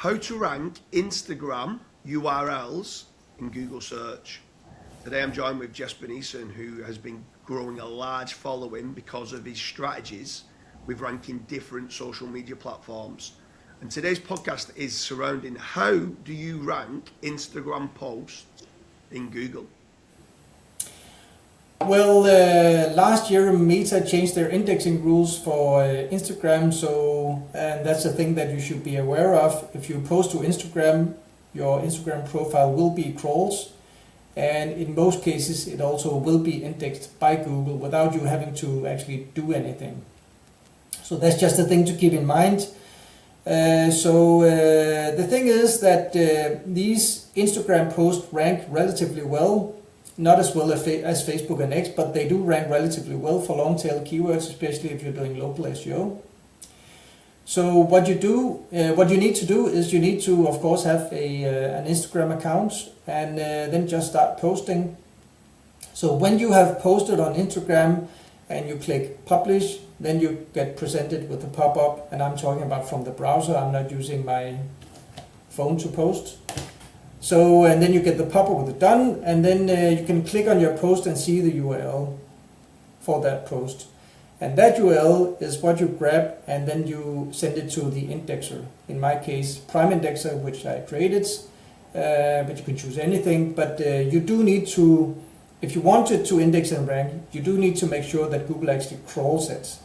how to rank Instagram URLs in Google search. Today I'm joined with Jesper Nissen, who has been growing a large following because of his strategies with ranking different social media platforms. And today's podcast is surrounding how do you rank Instagram posts in Google? Well, last year Meta changed their indexing rules for Instagram, and that's a thing that you should be aware of. If you post to Instagram, your Instagram profile will be crawls, and in most cases it also will be indexed by Google without you having to actually do anything. So that's just a thing to keep in mind. The thing is that these Instagram posts rank relatively well. Not as well as Facebook and X, but they do rank relatively well for long tail keywords, especially if you're doing local SEO. So what you need to do is you need to, of course, have an Instagram account and then just start posting. So when you have posted on Instagram and you click publish, then you get presented with a pop-up, and I'm talking about from the browser. I'm not using my phone to post. So, and then you get the pop-up with it done, and then you can click on your post and see the URL for that post. And that URL is what you grab, and then you send it to the indexer. In my case, Prime Indexer, which I created, but you can choose anything. But you do need to, if you wanted to index and rank, you do need to make sure that Google actually crawls it.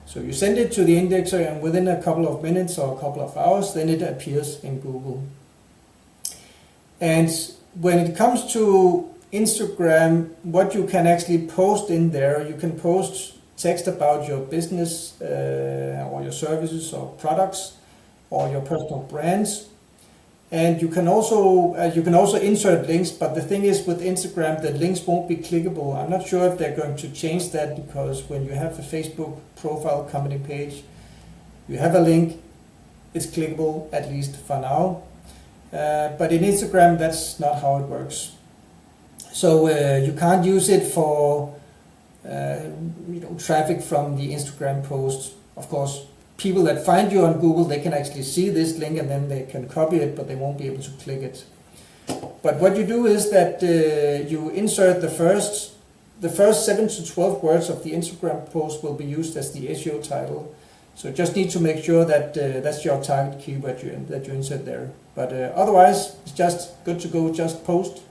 So you send it to the indexer, and within a couple of minutes or a couple of hours, then it appears in Google. And when it comes to Instagram, what you can actually post in there, you can post text about your business or your services or products or your personal brands. And you can also insert links, but the thing is with Instagram, the links won't be clickable. I'm not sure if they're going to change that, because when you have a Facebook profile company page, you have a link, it's clickable, at least for now. But in Instagram, that's not how it works. So you can't use it for traffic from the Instagram posts. Of course, people that find you on Google, they can actually see this link and then they can copy it, but they won't be able to click it. But what you do is that you insert the first 7 to 12 words of the Instagram post will be used as the SEO title. So just need to make sure that that's your target keyword that you insert there. But otherwise, it's just good to go. Just post,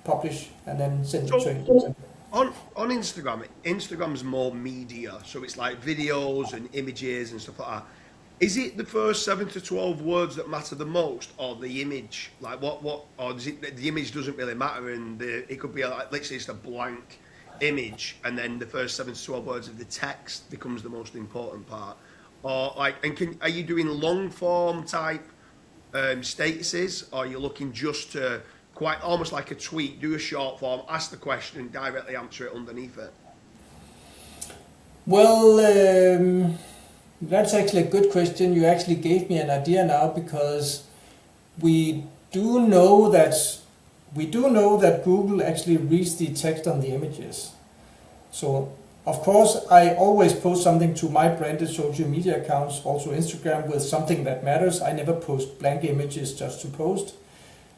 publish, and then send it to Instagram. On Instagram's more media, so it's like videos and images and stuff like that. Is it the first 7 to 12 words that matter the most, or the image? Like what or does it, the image doesn't really matter, and it could be like literally just a blank image, and then the first 7 to 12 words of the text becomes the most important part? Or like, and are you doing long form type statuses, or are you looking just to quite almost like a tweet, do a short form, ask the question and directly answer it underneath it? Well, that's actually a good question. You actually gave me an idea now, because we do know that Google actually reads the text on the images. So of course, I always post something to my branded social media accounts, also Instagram, with something that matters. I never post blank images just to post.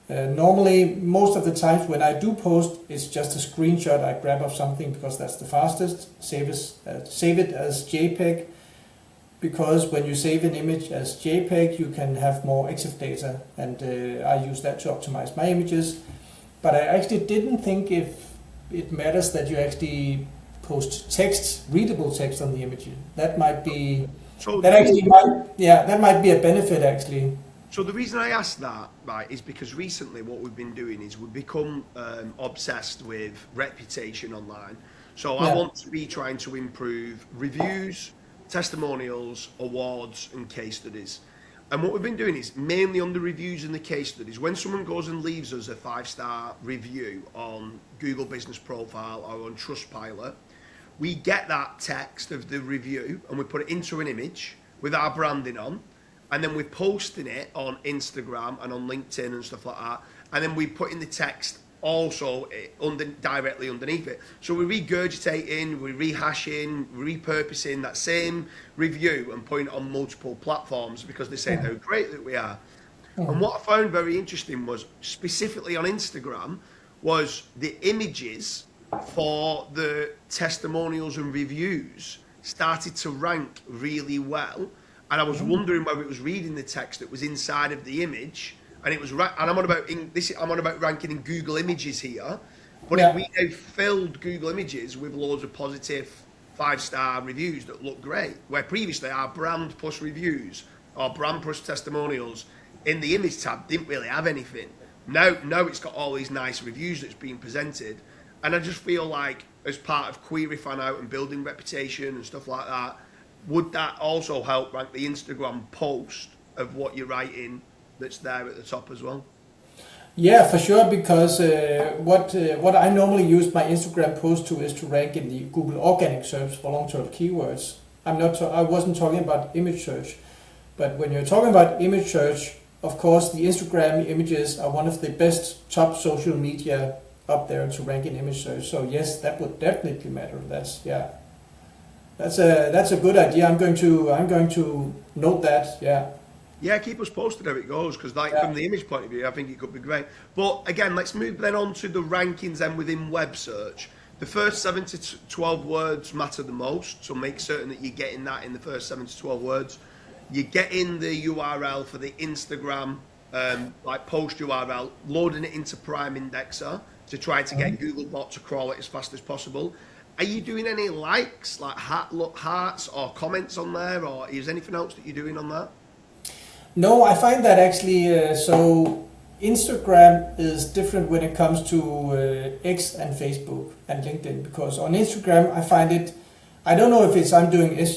Normally, most of the times when I do post, it's just a screenshot I grab of something, because that's the fastest. Save it as JPEG, because when you save an image as JPEG, you can have more EXIF data, and I use that to optimize my images. But I actually didn't think if it matters that you actually post text, readable text on the image. That might be that might be a benefit actually. So the reason I asked that, right, is because recently what we've been doing is we've become obsessed with reputation online. So I want to be trying to improve reviews, testimonials, awards, and case studies. And what we've been doing is mainly on the reviews and the case studies. When someone goes and leaves us a 5-star review on Google Business Profile or on Trustpilot, we get that text of the review and we put it into an image with our branding on, and then we're posting it on Instagram and on LinkedIn and stuff like that, and then we put in the text also directly underneath it. So we're regurgitating, we're rehashing, repurposing that same review and putting it on multiple platforms because they're saying how great that we are. And what I found very interesting was, specifically on Instagram, was the images for the testimonials and reviews started to rank really well. And I was wondering whether it was reading the text that was inside of the image, and it was and I'm on about ranking in Google Images here, but we now filled Google Images with loads of positive 5-star reviews that look great, where previously our brand plus reviews or brand plus testimonials in the image tab didn't really have anything. Now it's got all these nice reviews that's being presented, and I just feel like as part of query fan out and building reputation and stuff like that, would that also help rank the Instagram post of what you're writing that's there at the top as well? Yeah, for sure, because what I normally use my Instagram post to is to rank in the Google organic search for long-term keywords. I wasn't talking about image search, but when you're talking about image search, of course, the Instagram images are one of the best top social media up there to rank in image search. So yes, that would definitely matter. That's a good idea. I'm going to note that. Yeah. Yeah, keep us posted how it goes, because from the image point of view, I think it could be great. But again, let's move then on to the rankings then within web search. The first 7 to 12 words matter the most, so make certain that you're getting that in the first 7 to 12 words. You're getting the URL for the Instagram, like post URL, loading it into Prime Indexer to try to get Googlebot to crawl it as fast as possible. Are you doing any likes, like hearts or comments on there, or is anything else that you're doing on that? No, I find that actually, so Instagram is different when it comes to X and Facebook and LinkedIn, because on Instagram I find it, I don't know if it's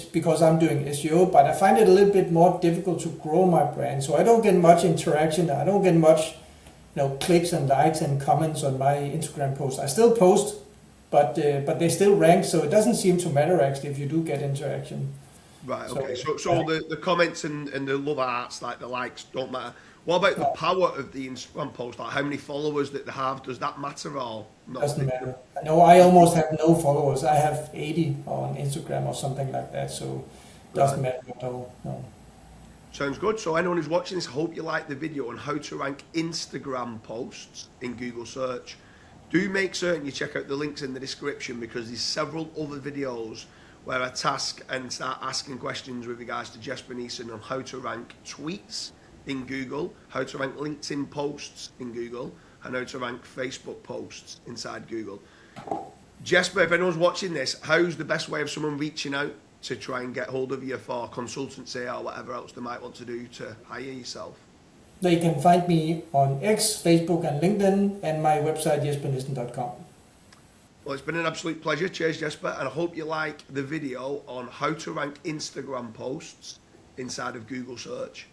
because I'm doing SEO, but I find it a little bit more difficult to grow my brand. So I don't get much interaction. I don't get much, clicks and likes and comments on my Instagram posts. I still post, but they still rank. So it doesn't seem to matter actually if you do get interaction. Right. Okay. So the comments and the love hearts, like the likes, don't matter. What about the power of the Instagram post? Like how many followers that they have? Does that matter or not? Doesn't matter. No, I almost have no followers. I have 80 on Instagram or something like that. So it doesn't matter at all. No. Sounds good. So anyone who's watching this, I hope you like the video on how to rank Instagram posts in Google search. Do make certain you check out the links in the description, because there's several other videos where I task and start asking questions with regards to Jesper Nissen on how to rank tweets in Google, how to rank LinkedIn posts in Google, and how to rank Facebook posts inside Google. Jesper, if anyone's watching this, how's the best way of someone reaching out to try and get hold of you for consultancy or whatever else they might want to do to hire yourself? They can find me on X, Facebook and LinkedIn, and my website jespernissen.com. Well, it's been an absolute pleasure. Cheers, Jesper. And I hope you like the video on how to rank Instagram posts inside of Google search.